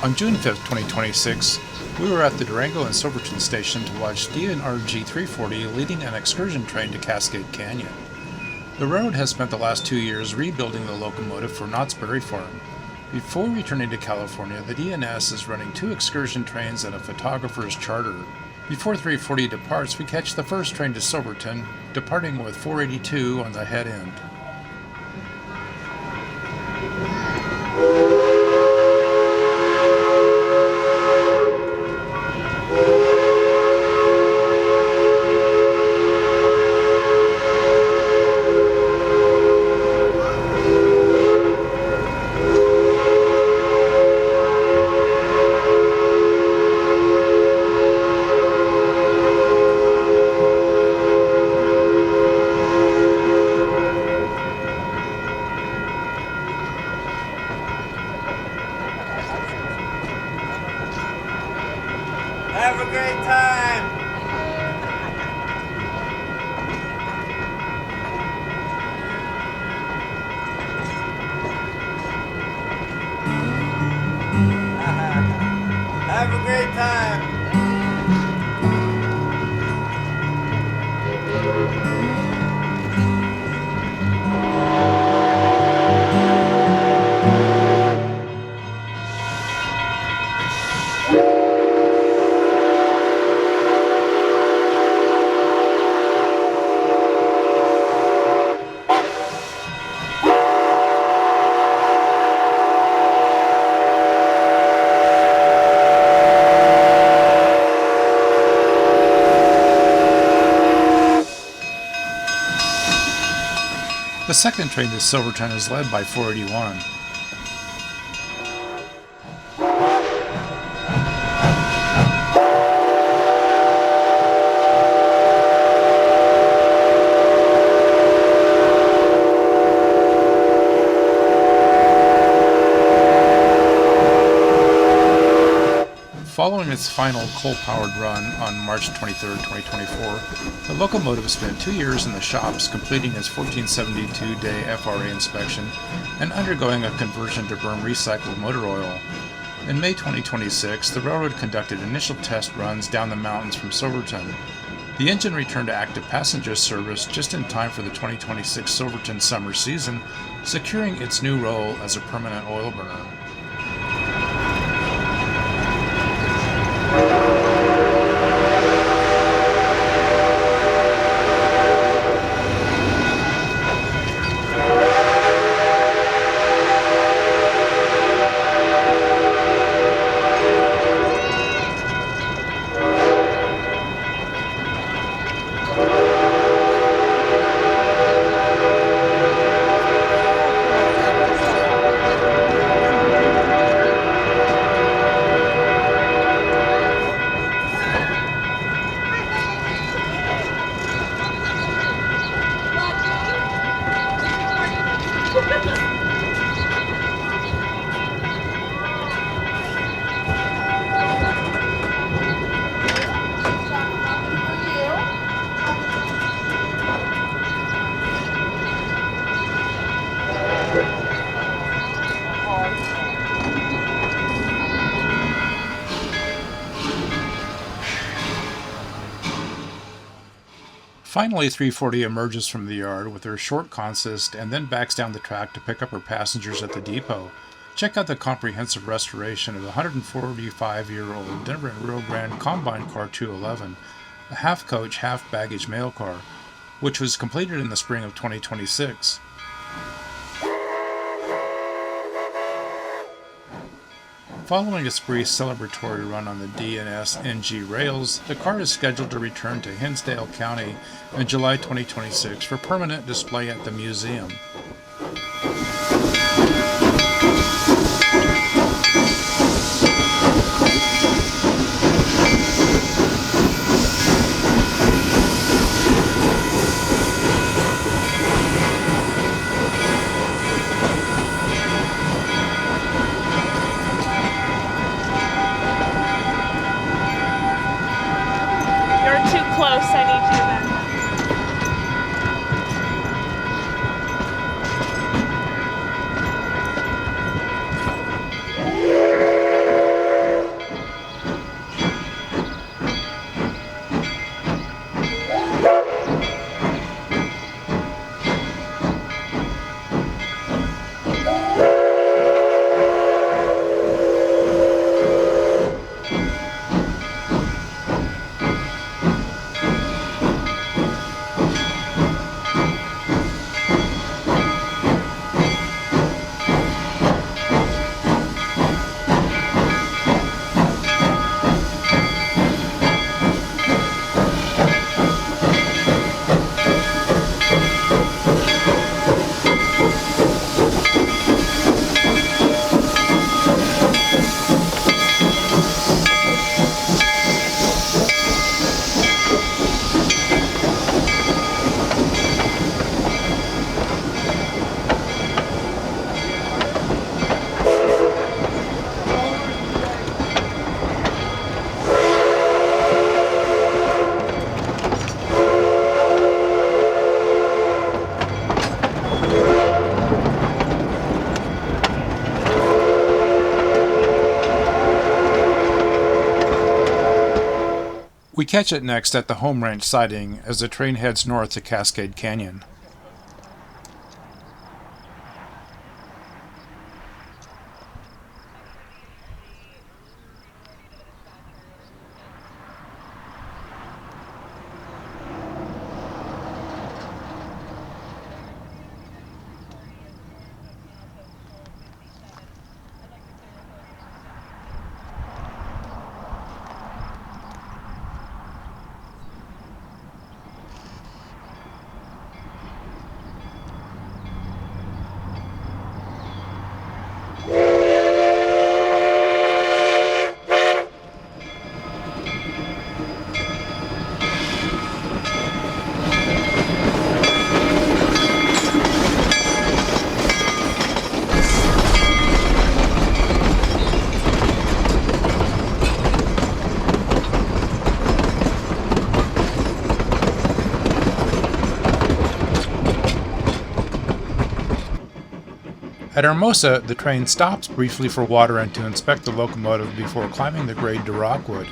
On June 5th, 2026, we were at the Durango and Silverton station to watch D&RG 340 leading an excursion train to Cascade Canyon. The railroad has spent the last 2 years rebuilding the locomotive for Knott's Berry Farm. Before returning to California, the D&S is running 2 excursion trains and a photographer's charter. Before 340 departs, we catch the first train to Silverton, departing with 482 on the head end. Have a great time! Have a great time! The second train to Silverton is led by 481. Following its final coal-powered run on March 23, 2024, the locomotive spent 2 years in the shops completing its 1472-day FRA inspection and undergoing a conversion to burn recycled motor oil. In May 2026, the railroad conducted initial test runs down the mountains from Silverton. The engine returned to active passenger service just in time for the 2026 Silverton summer season, securing its new role as a permanent oil burner. Finally, 340 emerges from the yard with her short consist and then backs down the track to pick up her passengers at the depot. Check out the comprehensive restoration of the 145-year-old Denver and Rio Grande Combine Car 211, a half-coach, half-baggage mail car, which was completed in the spring of 2026. Following its brief celebratory run on the D&RGW rails, the car is scheduled to return to Hinsdale County in July 2026 for permanent display at the museum. Close, I need you to back up. We catch it next at the Home Ranch siding as the train heads north to Cascade Canyon. At Hermosa, the train stops briefly for water and to inspect the locomotive before climbing the grade to Rockwood.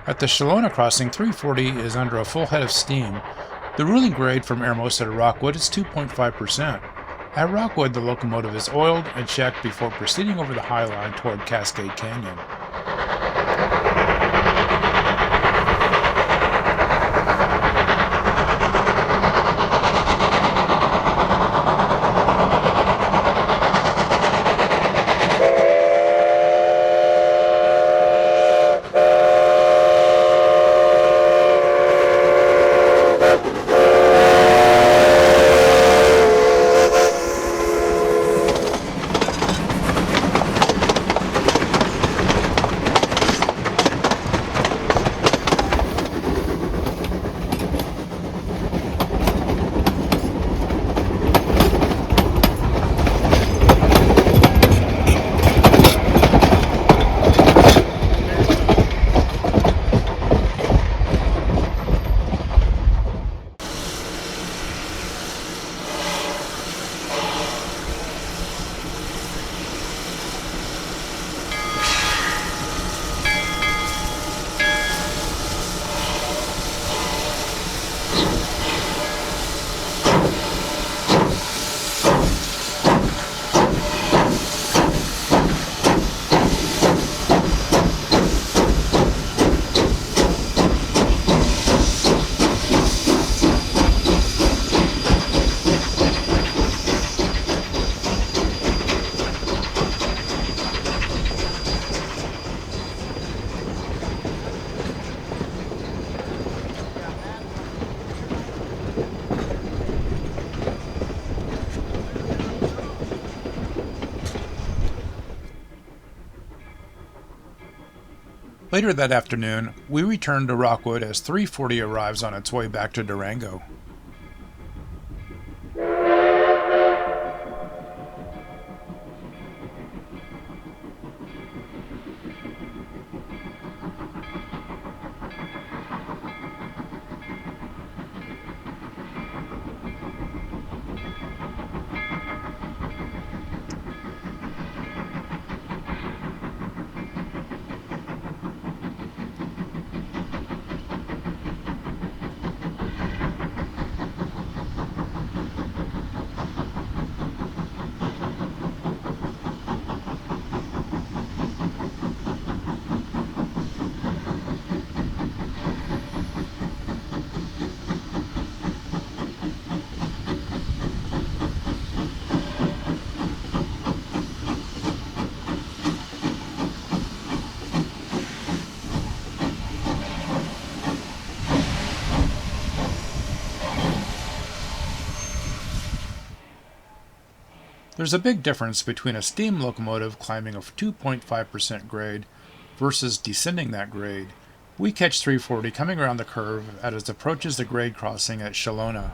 At the Shalona crossing, 340 is under a full head of steam. The ruling grade from Hermosa to Rockwood is 2.5%. At Rockwood, the locomotive is oiled and checked before proceeding over the High Line toward Cascade Canyon. Later that afternoon, we returned to Rockwood as 340 arrives on its way back to Durango. There's a big difference between a steam locomotive climbing a 2.5% grade versus descending that grade. We catch 340 coming around the curve as it approaches the grade crossing at Shalona.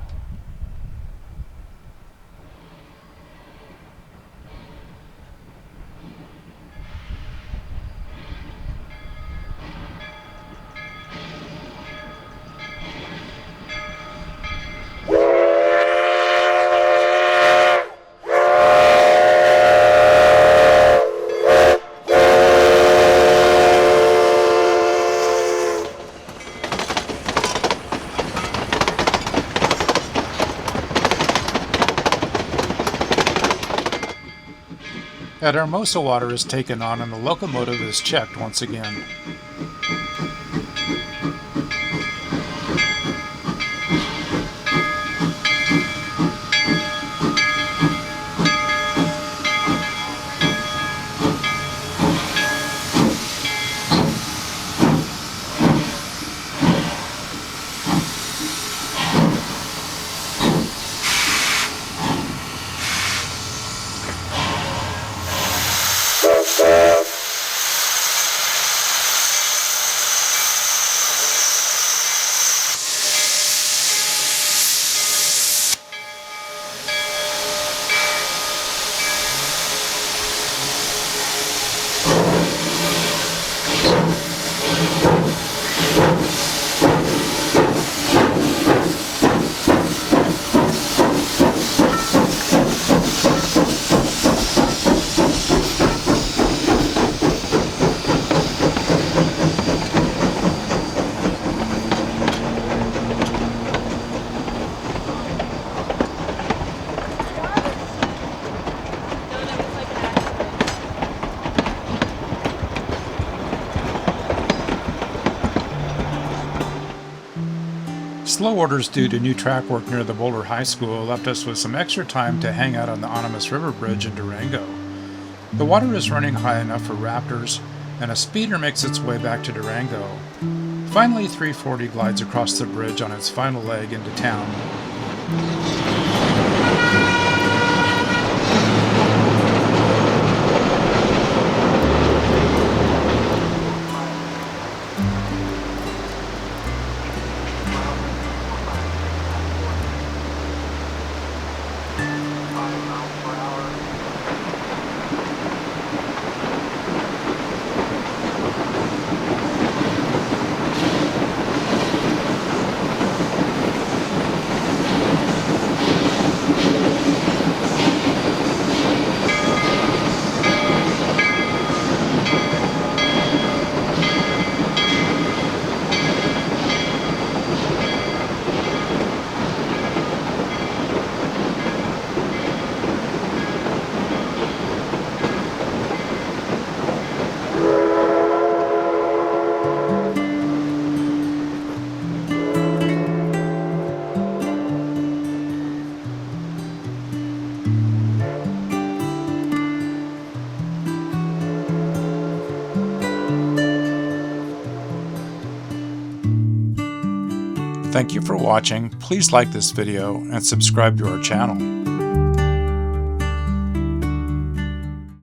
At Hermosa, water is taken on and the locomotive is checked once again. Slow orders due to new track work near the Boulder High School left us with some extra time to hang out on the Animas River Bridge in Durango. The water is running high enough for raptors, and a speeder makes its way back to Durango. Finally, 340 glides across the bridge on its final leg into town. Thank you for watching. Please like this video and subscribe to our channel.